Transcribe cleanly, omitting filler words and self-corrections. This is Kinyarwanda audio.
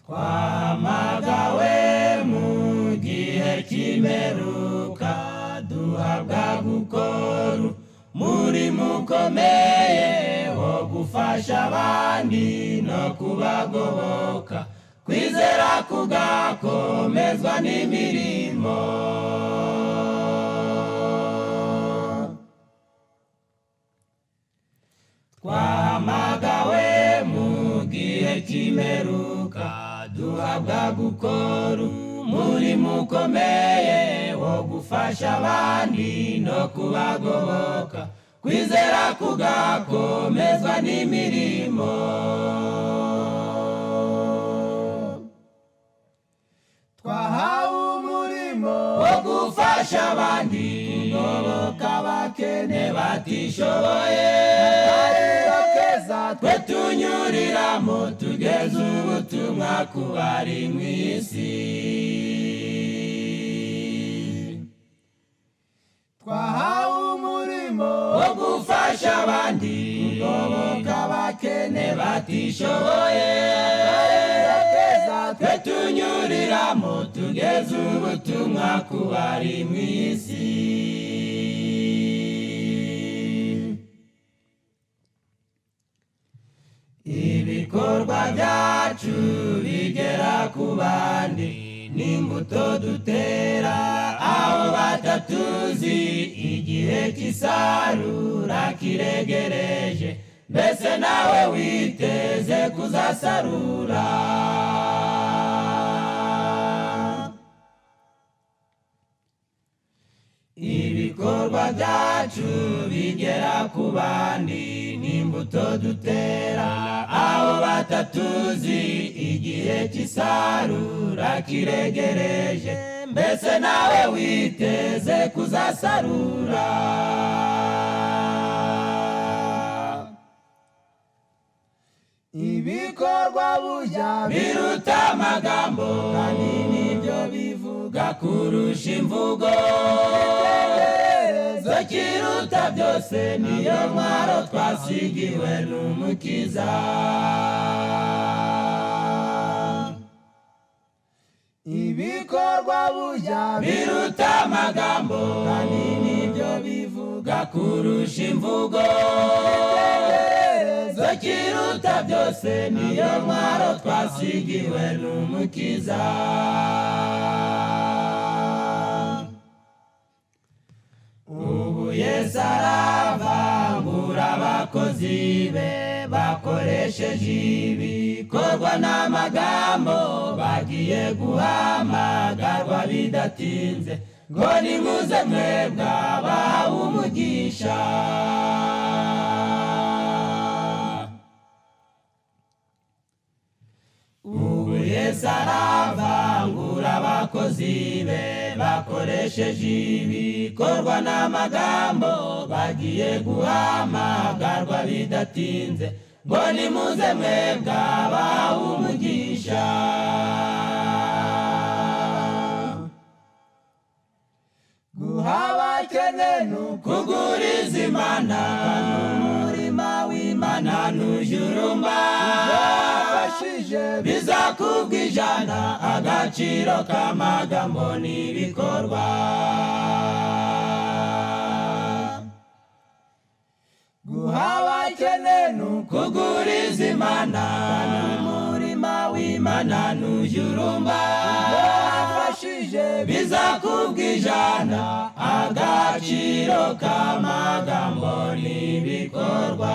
twamagawe mu gihe cy'imperuka duhabwa gukora umurimo ukomeye wo gufasha abandi no kubagoboka, kwizera kugakomezwa n'imirimo. Twahamagawe mu gihe cy'imperuka duhabwa gukora umurimo ukomeye wo gufasha abandi no kubagoboka, kwizera kugakomezwa n'imirimo. Twahawe umurimo wo gufasha abandi kugoboka abakene batishoboye, akariro keza twe tunyuriramo tugeze ubutumwa ku bari mu isi. Twahawe umurimo wo gufasha abandi kugoboka abakene batishoboye, akariro keza twe tunyuriramo tugeze ubutumwa ku bari mu isi. Ibikorwa byacu bigera ku bandi n'imbuto dutera aho batatuzi, igihe cy'isarura kiregereje, mbese nawe witeze kuzasarura. Ibikorwa byacu bigera ku bandi n'imbuto dutera aho batatuzi, igihe cy'isarura kiregereje, mbese nawe witeze kuzasarura. Ibikorwa burya biruta amagambo, kandi nibyo bivuga kurusha imvugo. Igitekerezo kiruta byose niyo ntwaro twasigiwe n'Umukiza. Ibikorwa burya biruta amagambo, kandi nibyo bivuga kurusha imvugo. Igitekerezo kiruta byose niyo ntwaro twasigiwe n'Umukiza. Ubu Yesu aravangura abakozi be bakoresheje ibikorwa n'amagambo, bagiye guhamagarwa bidatinze ngo nimuze mwebwe abahawe umugisha. Ubu Yesu aravangura abakozi be bakoresheje ibikorwa n'amagambo, bagiye guhamagarwa bidatinze ngo nimuze mwebwe abahawe umugisha. Guha abakene n'ukuguriza Imana, umurima w'Imana ntujurumba, bizakubwa ijana agaciro k'amagambo n'ibikorwa. Guha abakene n'ukuguriza Imana, umurima w'Imana ntujurumba, bizakubwa ijana agaciro k'amagambo n'ibikorwa.